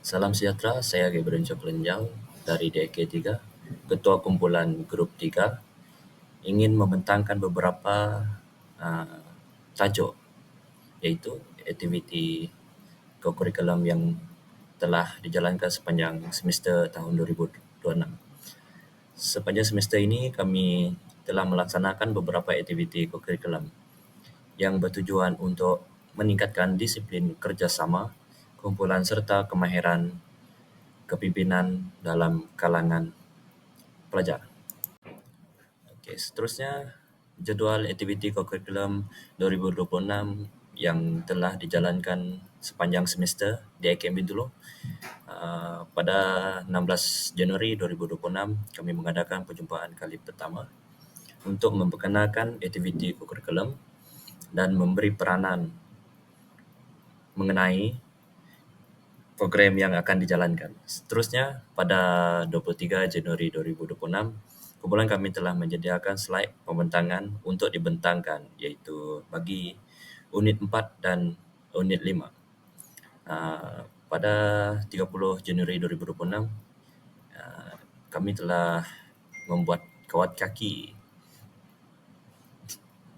Salam sejahtera, saya Gabriel Coklenjang dari DK3, Ketua Kumpulan Grup 3, ingin membentangkan beberapa uh, tajuk, iaitu aktiviti kokurikulum yang telah dijalankan sepanjang semester tahun 2026. Sepanjang semester ini kami telah melaksanakan beberapa aktiviti kokurikulum yang bertujuan untuk meningkatkan disiplin kerjasama, kumpulan serta kemahiran kepimpinan dalam kalangan pelajar. Okey, seterusnya jadual aktiviti kokurikulum 2026 yang telah dijalankan sepanjang semester di IKM Bintulu. Pada 16 Januari 2026, kami mengadakan perjumpaan kali pertama untuk memperkenalkan aktiviti kokurikulum dan memberi peranan mengenai program yang akan dijalankan. Seterusnya, pada 23 Januari 2026, kumpulan kami telah menyediakan slide pembentangan untuk dibentangkan, iaitu bagi unit 4 dan unit 5. Pada 30 Januari 2026, kami telah membuat kawat kaki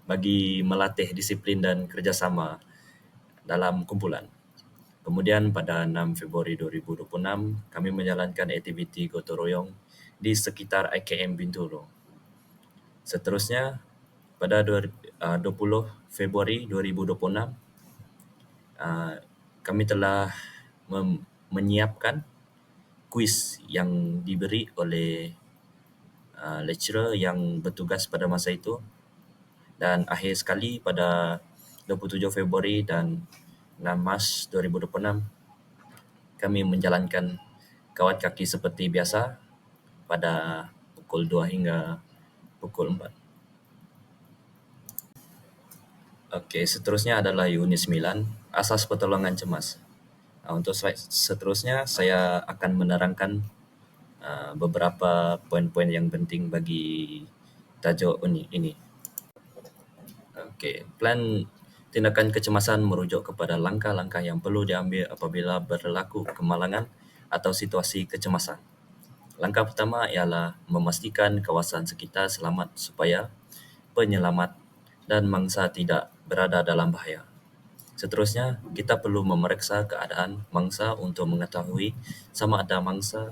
bagi melatih disiplin dan kerjasama dalam kumpulan. Kemudian pada 6 Februari 2026, kami menjalankan aktiviti gotong royong di sekitar IKM Bintulu. Seterusnya, pada 20 Februari 2026, kami telah menyiapkan kuis yang diberi oleh lecturer yang bertugas pada masa itu, dan akhir sekali pada 27 Februari dan 6 Mac 2026, kami menjalankan kawat kaki seperti biasa pada pukul 2 hingga pukul 4. Okey, seterusnya adalah unit 9, asas pertolongan cemas. Untuk slide seterusnya, saya akan menerangkan beberapa poin-poin yang penting bagi tajuk ini. Okey, plan tindakan kecemasan merujuk kepada langkah-langkah yang perlu diambil apabila berlaku kemalangan atau situasi kecemasan. Langkah pertama ialah memastikan kawasan sekitar selamat supaya penyelamat dan mangsa tidak berada dalam bahaya. Seterusnya, kita perlu memeriksa keadaan mangsa untuk mengetahui sama ada mangsa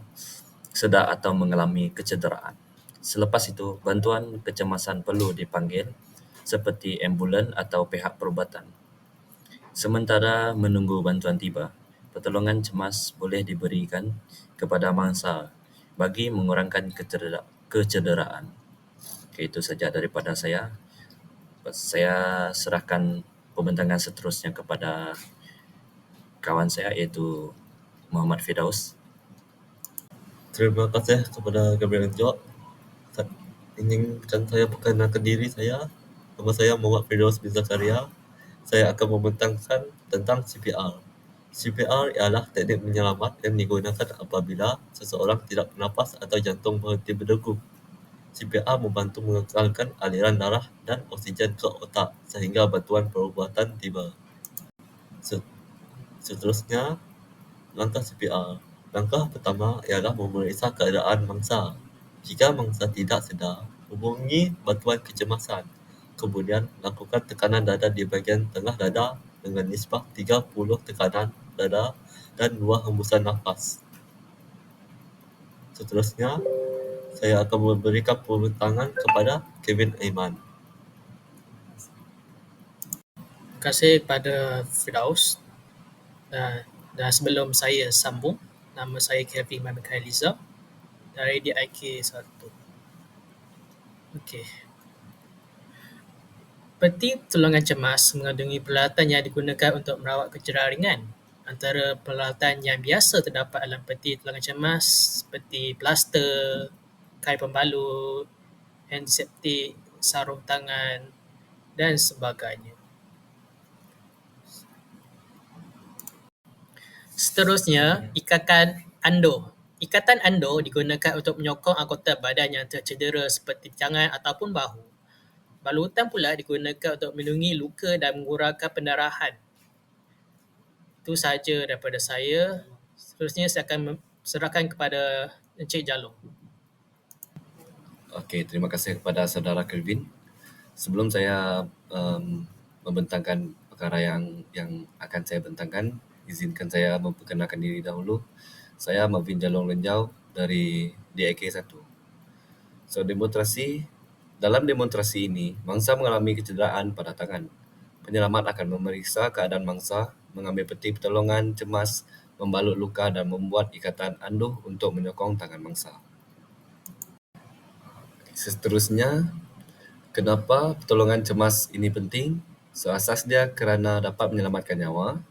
sedar atau mengalami kecederaan. Selepas itu, bantuan kecemasan perlu dipanggil seperti ambulan atau pihak perubatan. Sementara menunggu bantuan tiba, pertolongan cemas boleh diberikan kepada mangsa bagi mengurangkan kecederaan. Okay, itu saja daripada saya. Saya serahkan pembentangan seterusnya kepada kawan saya, iaitu Muhammad Firdaus. Terima kasih kepada Gabriel Jok. Izinkan saya perkenalkan diri saya. Nama saya Muhammad Firdaus bin Zakaria. Saya akan membentangkan tentang CPR. CPR ialah teknik menyelamat yang digunakan apabila seseorang tidak bernafas atau jantung berhenti berdegup. CPR membantu mengekalkan aliran darah dan oksigen ke otak sehingga bantuan perubatan tiba. Seterusnya, langkah CPR. Langkah pertama ialah memeriksa keadaan mangsa. Jika mangsa tidak sedar, hubungi bantuan kecemasan. Kemudian, lakukan tekanan dada di bahagian tengah dada dengan nisbah 30 tekanan dada dan 2 hembusan nafas. Seterusnya, saya akan memberikan pembentangan kepada Kevin Aiman. Terima kasih kepada Firdaus. Dan sebelum saya sambung, nama saya Kevin Mamikhailiza dari DIK 1. Okey. Peti pertolongan cemas mengandungi peralatan yang digunakan untuk merawat kecederaan ringan. Antara peralatan yang biasa terdapat dalam peti pertolongan cemas seperti plaster, kain pembalut, antiseptik, sarung tangan dan sebagainya. Seterusnya, ikatan ando. Ikatan ando digunakan untuk menyokong anggota badan yang tercedera seperti tangan ataupun bahu. Balutan pula digunakan untuk melindungi luka dan mengurangkan pendarahan. Itu sahaja daripada saya. Seterusnya saya akan serahkan kepada Encik Jalong. Okey, terima kasih kepada saudara Kelvin. Sebelum saya membentangkan perkara yang akan saya bentangkan, izinkan saya memperkenalkan diri dahulu. Saya Marvin Jalong Lenjau dari DIK 1. Dalam demonstrasi ini, mangsa mengalami kecederaan pada tangan. Penyelamat akan memeriksa keadaan mangsa, mengambil peti pertolongan, cemas, membalut luka dan membuat ikatan anduh untuk menyokong tangan mangsa. Seterusnya, kenapa pertolongan cemas ini penting? Seasasnya kerana dapat menyelamatkan nyawa.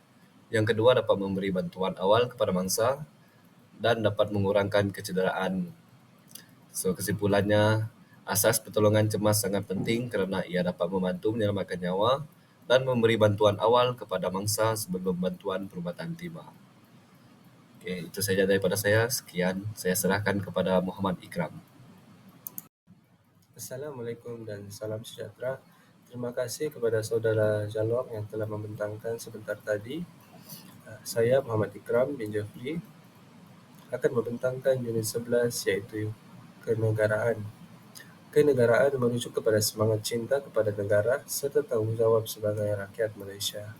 Yang kedua, dapat memberi bantuan awal kepada mangsa dan dapat mengurangkan kecederaan. Kesimpulannya, asas pertolongan cemas sangat penting kerana ia dapat membantu menyelamatkan nyawa dan memberi bantuan awal kepada mangsa sebelum bantuan perubatan tiba. Okey, itu saja daripada saya. Sekian, saya serahkan kepada Muhammad Ikram. Assalamualaikum dan salam sejahtera. Terima kasih kepada saudara Jalong yang telah membentangkan sebentar tadi. Saya Muhammad Ikram bin Jafri akan membentangkan unit 11 iaitu kenegaraan. Kenegaraan merujuk kepada semangat cinta kepada negara serta tanggungjawab sebagai rakyat Malaysia.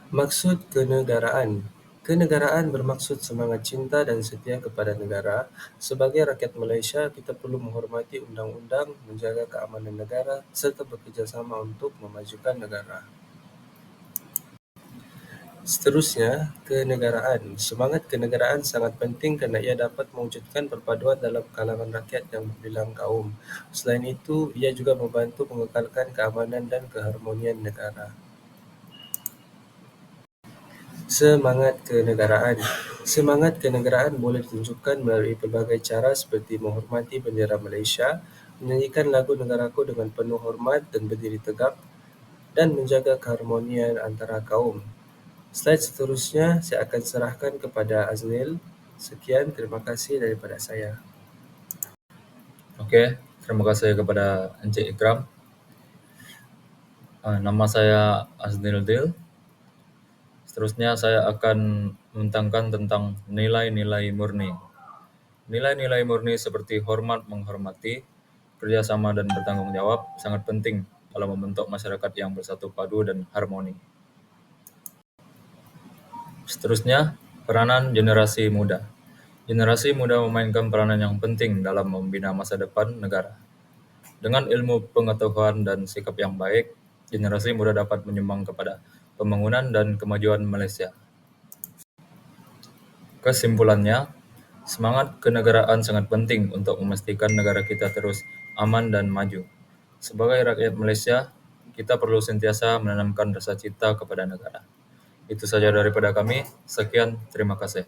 Maksud kenegaraan. Kenegaraan bermaksud semangat cinta dan setia kepada negara. Sebagai rakyat Malaysia, kita perlu menghormati undang-undang, menjaga keamanan negara serta bekerjasama untuk memajukan negara. Seterusnya, kenegaraan. Semangat kenegaraan sangat penting kerana ia dapat mewujudkan perpaduan dalam kalangan rakyat yang berbilang kaum. Selain itu, ia juga membantu mengekalkan keamanan dan keharmonian negara. Semangat kenegaraan. Semangat kenegaraan boleh ditunjukkan melalui pelbagai cara seperti menghormati bendera Malaysia, menyanyikan lagu negaraku dengan penuh hormat dan berdiri tegap, dan menjaga keharmonian antara kaum. Slide seterusnya saya akan serahkan kepada Aznil. Sekian, terima kasih daripada saya. Okey, terima kasih kepada Encik Ikram. Nama saya Aznil Dil. Seterusnya saya akan membentangkan tentang nilai-nilai murni. Nilai-nilai murni seperti hormat menghormati, kerjasama dan bertanggung jawab sangat penting dalam membentuk masyarakat yang bersatu padu dan harmoni. Seterusnya, peranan generasi muda. Generasi muda memainkan peranan yang penting dalam membina masa depan negara. Dengan ilmu pengetahuan dan sikap yang baik, generasi muda dapat menyumbang kepada pembangunan dan kemajuan Malaysia. Kesimpulannya, semangat kenegaraan sangat penting untuk memastikan negara kita terus aman dan maju. Sebagai rakyat Malaysia, kita perlu sentiasa menanamkan rasa cinta kepada negara. Itu saja daripada kami. Sekian, terima kasih.